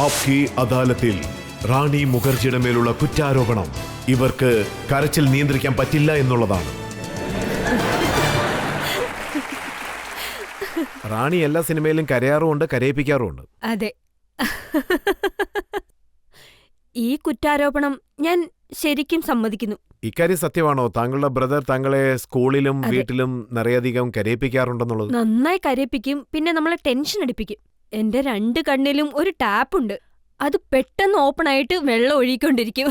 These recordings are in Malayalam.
ആപ്കി അദാലത്തിൽ റാണി മുഖർജിയുടെ മേലുള്ള കുറ്റാരോപണം ഇവർക്ക് കരച്ചിൽ നിയന്ത്രിക്കാൻ പറ്റില്ല എന്നുള്ളതാണ്. റാണി എല്ലാ സിനിമയിലും കരയാറുമുണ്ട്, കരയിപ്പിക്കാറുമുണ്ട്. അതെ. ഈ കുറ്റാരോപണം ഞാൻ ശരിക്കും സമ്മതിക്കുന്നു. ഇക്കാര്യം സത്യമാണോ? താങ്കളുടെ ബ്രദർ താങ്കളെ സ്കൂളിലും വീട്ടിലും നിറയധികം കരയിപ്പിക്കാറുണ്ടെന്നുള്ളത്? നന്നായി കരയിപ്പിക്കും. പിന്നെ നമ്മളെ ടെൻഷൻ അടിപ്പിക്കും. എന്റെ 2 കണ്ണിലും ഒരു ടാപ്പുണ്ട്. അത് പെട്ടെന്ന് ഓപ്പൺ ആയിട്ട് വെള്ളം ഒഴുകിക്കൊണ്ടിരിക്കും.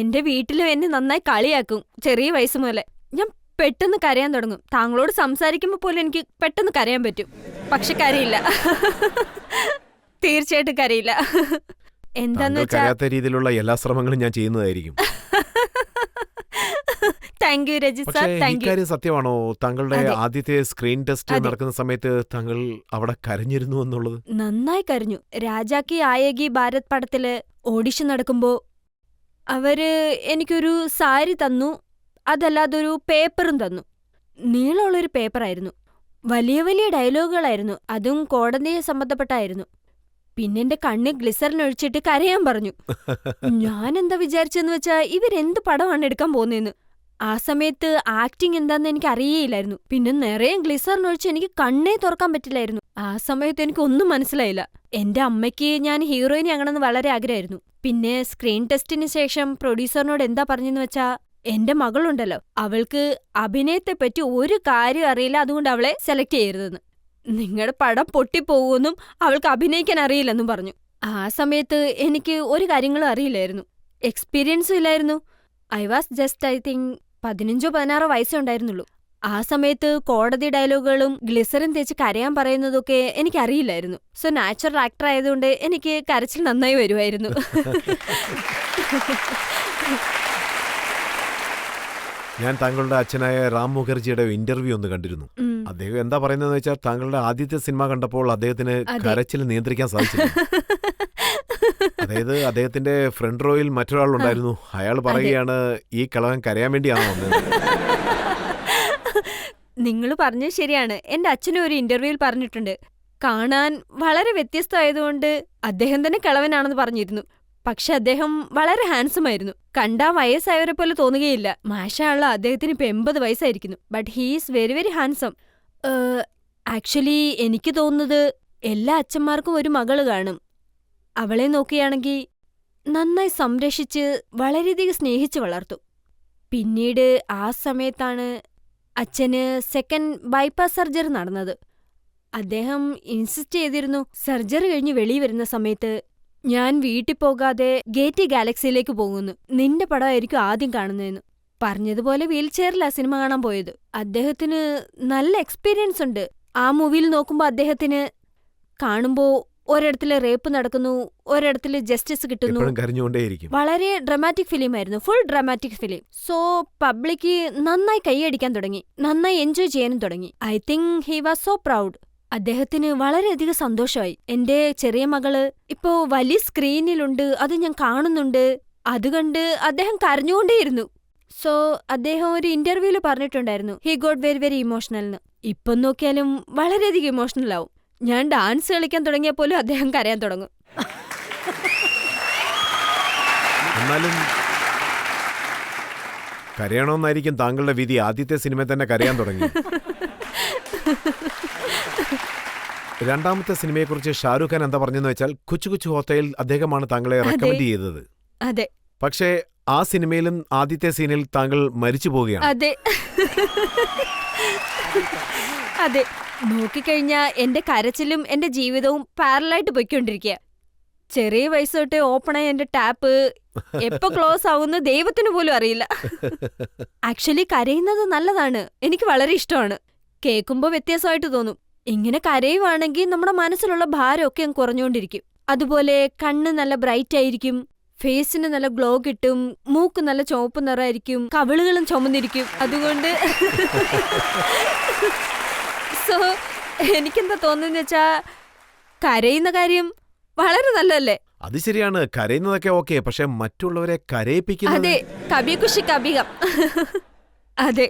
എന്റെ വീട്ടിലും എന്നെ നന്നായി കളിയാക്കും. ചെറിയ വയസ്സ് മുതലേ ഞാൻ പെട്ടെന്ന് കരയാൻ തുടങ്ങും. താങ്കളോട് സംസാരിക്കുമ്പോൾ പോലും എനിക്ക് പെട്ടെന്ന് കരയാൻ പറ്റും. പക്ഷെ കരയില്ല. തീർച്ചയായിട്ടും കരയില്ല. എന്താന്ന് വെച്ചാൽ കരയാത്ത രീതിയിലുള്ള എല്ലാ ശ്രമങ്ങളും ഞാൻ ചെയ്യുന്നതായിരിക്കും. Thank you Raji sir, thank you. സത്യമാണോ? താങ്കളുടെ ആദ്യത്തെ സ്ക്രീൻ ടെസ്റ്റ് നടക്കുന്ന സമയത്ത് താങ്കൾ അവിടെ കരഞ്ഞിരുന്നു എന്നുള്ളത്? നന്നായി കരഞ്ഞു. രാജാക്കി ആയേഗി ഭാരത് പടത്തില് ഓഡിഷൻ നടക്കുമ്പോ അവര് എനിക്കൊരു സാരി തന്നു. അതല്ലാതൊരു പേപ്പറും തന്നു. നീളമുള്ളൊരു പേപ്പറായിരുന്നു. വലിയ വലിയ ഡയലോഗുകളായിരുന്നു. അതും കോടതിയെ സംബന്ധപ്പെട്ടായിരുന്നു. പിന്നെ എന്റെ കണ്ണ് ഗ്ലിസറിനൊഴിച്ചിട്ട് കരയാൻ പറഞ്ഞു. ഞാനെന്താ വിചാരിച്ചെന്ന് വെച്ചാ ഇവരെന്ത് പടമാണ് എടുക്കാൻ പോകുന്നതെന്ന്. ആ സമയത്ത് ആക്ടിങ് എന്താന്ന് എനിക്ക് അറിയേയില്ലായിരുന്നു. പിന്നെ നിറയെ ഗ്ലിസറിനൊഴിച്ച് എനിക്ക് കണ്ണേ തുറക്കാൻ പറ്റില്ലായിരുന്നു. ആ സമയത്ത് എനിക്ക് ഒന്നും മനസ്സിലായില്ല. എന്റെ അമ്മയ്ക്ക് ഞാൻ ഹീറോയിനെ ആകണമെന്ന് വളരെ ആഗ്രഹമായിരുന്നു. പിന്നെ സ്ക്രീൻ ടെസ്റ്റിന് ശേഷം പ്രൊഡ്യൂസറിനോട് എന്താ പറഞ്ഞെന്ന് വെച്ചാ, എന്റെ മകളുണ്ടല്ലോ, അവൾക്ക് അഭിനയത്തെപ്പറ്റി ഒരു കാര്യം അറിയില്ല, അതുകൊണ്ട് അവളെ സെലക്ട് ചെയ്യരുതെന്ന്. നിങ്ങളുടെ പടം പൊട്ടിപ്പോകുമെന്നും അവൾക്ക് അഭിനയിക്കാൻ അറിയില്ലെന്നും പറഞ്ഞു. ആ സമയത്ത് എനിക്ക് ഒരു കാര്യങ്ങളും അറിയില്ലായിരുന്നു. എക്സ്പീരിയൻസും ഇല്ലായിരുന്നു. I was just I think 15-16 വയസ്സേ ഉണ്ടായിരുന്നുള്ളൂ. ആ സമയത്ത് കോടതി ഡയലോഗുകളും ഗ്ലിസറിൻ തേച്ച് കരയാൻ പറയുന്നതൊക്കെ എനിക്കറിയില്ലായിരുന്നു. സോ നാച്ചുറൽ ആക്ടർ ആയതുകൊണ്ട് എനിക്ക് കരച്ചിൽ നന്നായി വരുമായിരുന്നു. ഞാൻ താങ്കളുടെ അച്ഛനായ റാം മുഖർജിയുടെ ഇന്റർവ്യൂ ഒന്ന് കണ്ടിരുന്നു. അദ്ദേഹം എന്താ പറയുന്നതെന്ന് വെച്ചാൽ, താങ്കളുടെ ആദ്യത്തെ സിനിമ കണ്ടപ്പോൾ അദ്ദേഹത്തിന് കരച്ചിൽ നിയന്ത്രിക്കാൻ സാധിച്ചില്ല. അതായത് അദ്ദേഹത്തിന്റെ ഫ്രണ്ട് റോയിൽ മറ്റൊരാളുണ്ടായിരുന്നു. അയാൾ പറയുകയാണ്, ഈ കളവൻ കരയാൻ വേണ്ടിയാണോ വന്നത്. നിങ്ങൾ പറഞ്ഞത് ശരിയാണ്. എന്റെ അച്ഛനും ഒരു ഇന്റർവ്യൂവിൽ പറഞ്ഞിട്ടുണ്ട്, കാണാൻ വളരെ വ്യത്യസ്തമായതുകൊണ്ട് അദ്ദേഹം തന്നെ കളവനാണെന്ന് പറഞ്ഞിരുന്നു. പക്ഷെ അദ്ദേഹം വളരെ ഹാൻസം ആയിരുന്നു. കണ്ടാ വയസ്സായവരെ പോലെ തോന്നുകയില്ല. മാഷാള്ള, അദ്ദേഹത്തിന് ഇപ്പൊ 80 വയസ്സായിരിക്കുന്നു. But he's very very handsome. Actually എനിക്ക് തോന്നുന്നത് എല്ലാ അച്ഛന്മാർക്കും ഒരു മകള് കാണും. അവളെ നോക്കുകയാണെങ്കിൽ നന്നായി സംരക്ഷിച്ച് വളരെയധികം സ്നേഹിച്ച് വളർത്തും. പിന്നീട് ആ സമയത്താണ് അച്ഛന് സെക്കൻഡ് ബൈപ്പാസ് സർജറി നടന്നത്. അദ്ദേഹം ഇൻസിസ്റ്റ് ചെയ്തിരുന്നു, സർജറി കഴിഞ്ഞ് വെളിയിൽ വരുന്ന സമയത്ത് ഞാൻ വീട്ടിൽ പോകാതെ ഗേറ്റി ഗാലക്സിയിലേക്ക് പോകുന്നു, നിന്റെ പടമായിരിക്കും ആദ്യം കാണുന്നതെന്ന്. പറഞ്ഞതുപോലെ വീൽചെയറിലാ സിനിമ കാണാൻ പോയത്. അദ്ദേഹത്തിന് നല്ല എക്സ്പീരിയൻസ് ഉണ്ട്. ആ മൂവിയിൽ നോക്കുമ്പോൾ അദ്ദേഹത്തിന് കാണുമ്പോ ഒരിടത്തില് റേപ്പ് നടക്കുന്നു, ഒരിടത്തില് ജസ്റ്റിസ് കിട്ടുന്നു. വളരെ ഡ്രമാറ്റിക് ഫിലിം ആയിരുന്നു, full dramatic film. So public നന്നായി കൈയടിക്കാൻ തുടങ്ങി, നന്നായി എൻജോയ് ചെയ്യാനും തുടങ്ങി. I think he was so proud. അദ്ദേഹത്തിന് വളരെയധികം സന്തോഷമായി. എന്റെ ചെറിയ മകള് ഇപ്പോ വലിയ സ്ക്രീനിലുണ്ട്, അത് ഞാൻ കാണുന്നുണ്ട്. അതുകണ്ട് അദ്ദേഹം കരഞ്ഞുകൊണ്ടേയിരുന്നു. സോ അദ്ദേഹം ഒരു ഇന്റർവ്യൂല് പറഞ്ഞിട്ടുണ്ടായിരുന്നു, he got very very emotional എന്ന്. ഇപ്പം നോക്കിയാലും വളരെയധികം ഇമോഷണൽ ആവും. ഞാൻ ഡാൻസ് കളിക്കാൻ തുടങ്ങിയ പോലും അദ്ദേഹം കരയാൻ തുടങ്ങും. എന്നാലും കരയണമെന്നായിരിക്കും താങ്കളുടെ വിധി. ആദ്യത്തെ സിനിമ തന്നെ കരയാൻ തുടങ്ങി. രണ്ടാമത്തെ സിനിമയെക്കുറിച്ച് ഷാരൂഖ് ഖാൻ എന്താ പറഞ്ഞെന്ന് വെച്ചാൽ, കുച്ചു കുച്ചു ഹോത്തയിൽ അദ്ദേഹമാണ് താങ്കളെ റെക്കമെൻഡ് ചെയ്തത്. അതെ. പക്ഷേ ആ സിനിമയിലും ആദ്യത്തെ സീനിൽ താങ്കൾ മരിച്ചു പോവുകയാണ്. അതെ. അതെ. നോക്കിക്കഴിഞ്ഞാ എന്റെ കരച്ചിലും എന്റെ ജീവിതവും പാരലായിട്ട് പൊയ്ക്കൊണ്ടിരിക്കുക. ചെറിയ വയസ്സ് തൊട്ടേ ഓപ്പണായ എന്റെ ടാപ്പ് എപ്പോ ക്ലോസ് ആവുന്ന ദൈവത്തിന് പോലും അറിയില്ല. ആക്ച്വലി കരയുന്നത് നല്ലതാണ്, എനിക്ക് വളരെ ഇഷ്ടമാണ്. കേൾക്കുമ്പോ വ്യത്യാസമായിട്ട് തോന്നും. ഇങ്ങനെ കരയുവാണെങ്കിൽ നമ്മുടെ മനസ്സിലുള്ള ഭാരമൊക്കെ അങ്ങ് കുറഞ്ഞുകൊണ്ടിരിക്കും. അതുപോലെ കണ്ണ് നല്ല ബ്രൈറ്റ് ആയിരിക്കും, ഫേസിന് നല്ല ഗ്ലോ കിട്ടും, മൂക്ക് നല്ല ചുവപ്പ് നിറമായിരിക്കും, കവിളുകളും ചുമന്നിരിക്കും. അതുകൊണ്ട് സോ എനിക്കെന്താ തോന്നുന്ന വെച്ചാ, കരയുന്ന കാര്യം വളരെ നല്ലതല്ലേ? അത് ശരിയാണ്, കരയുന്നതൊക്കെ ഓക്കെ. പക്ഷെ മറ്റുള്ളവരെ കരയിപ്പിക്കുന്നത്, അതെ, കബി ഖുഷി കബി ഗം. അതെ,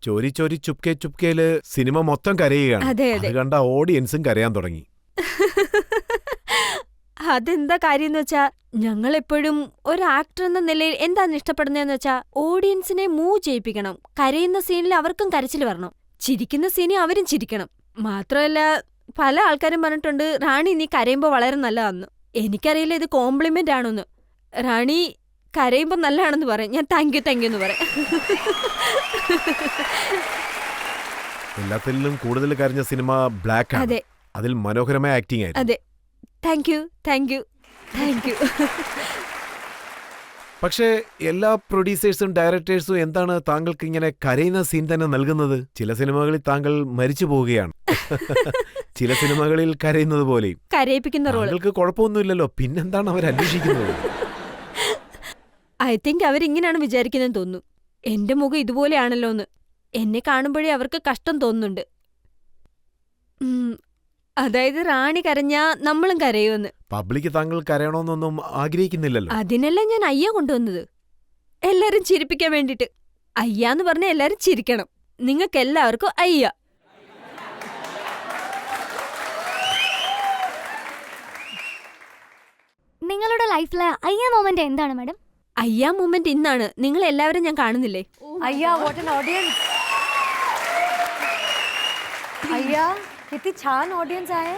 ചോരി ചോരി ചുപ്കെ ചുപ്കേല് സിനിമ മൊത്തം കരയുകയാണ്. അത് കണ്ട ഓഡിയൻസും കരയാൻ തുടങ്ങി. അതെന്താ കാര്യംന്ന് വെച്ചാ ഞങ്ങളെപ്പോഴും ഒരു ആക്ടർ എന്ന നിലയിൽ എന്താണ് ഇഷ്ടപ്പെടുന്നതെന്ന് വെച്ചാ ഓഡിയൻസിനെ മൂവ് ചെയ്യിപ്പിക്കണം. കരയുന്ന സീനിൽ അവർക്കും കരച്ചിൽ വരണം, ചിരിക്കുന്ന സീനിൽ അവരും ചിരിക്കണം. മാത്രമല്ല പല ആൾക്കാരും പറഞ്ഞിട്ടുണ്ട് റാണി നീ കരയുമ്പോ വളരെ നല്ലതാന്ന്. എനിക്കറിയില്ല ഇത് കോംപ്ലിമെന്റ് ആണോന്ന്. റാണി കരയുമ്പോ നല്ലതാണെന്ന് പറയും. ഞാൻ താങ്ക് യു എന്ന് പറയാം. എല്ലാത്തിലും കൂടുതൽ കരഞ്ഞ സിനിമ ബ്ലാക്ക് ആണ്. അതെ അതിൽ മനോഹരമായ ആക്ടിംഗ് ആയിരുന്നു. അതെ, താങ്ക് യു. പക്ഷേ എല്ലാ പ്രൊഡ്യൂസേഴ്സും ഡയറക്ടേഴ്സും എന്താണ് താങ്കൾക്ക് ഇങ്ങനെ കരയുന്ന സീൻ തന്നെ നൽകുന്നത്? ചില സിനിമകളിൽ താങ്കൾ മരിച്ചു പോവുകയാണ്, ചില സിനിമകളിൽ കരയുന്നത് പോലെയും. കരയിപ്പിക്കുന്ന റോള് താങ്കൾക്ക് കുഴപ്പമൊന്നുമില്ലല്ലോ, പിന്നെന്താണ് അവർ അന്വേഷിക്കുന്നത്? ഐ തിങ്ക് അവരിങ്ങനെയാണ് വിചാരിക്കുന്നതെന്ന് തോന്നുന്നു. എന്റെ മുഖം ഇതുപോലെയാണല്ലോന്ന്. എന്നെ കാണുമ്പോഴേ അവർക്ക് കഷ്ടം തോന്നുന്നുണ്ട്. അതായത് റാണി കരഞ്ഞാ നമ്മളും കരയുമെന്ന്. പബ്ലിക് താങ്കൾ കരയണമെന്നൊന്നും ആഗ്രഹിക്കുന്നില്ലല്ലോ. അതിനല്ല ഞാൻ അയ്യ കൊണ്ടുവന്നത്, എല്ലാരും ചിരിപ്പിക്കാൻ വേണ്ടിട്ട്. അയ്യാന്ന് പറഞ്ഞ എല്ലാരും ചിരിക്കണം. നിങ്ങൾക്ക് എല്ലാവർക്കും അയ്യ. നിങ്ങളുടെ ലൈഫിലെ അയ്യ മൊമെന്റ് എന്താണ് മാഡം? അയ്യാ മൊമെന്റ് ഇന്നാണ്. നിങ്ങൾ എല്ലാവരും ഞാൻ കാണുന്നില്ലേ? अय्या व्हॉट एन ऑडियन्स. अय्या किती छान ऑडियन्स आहे.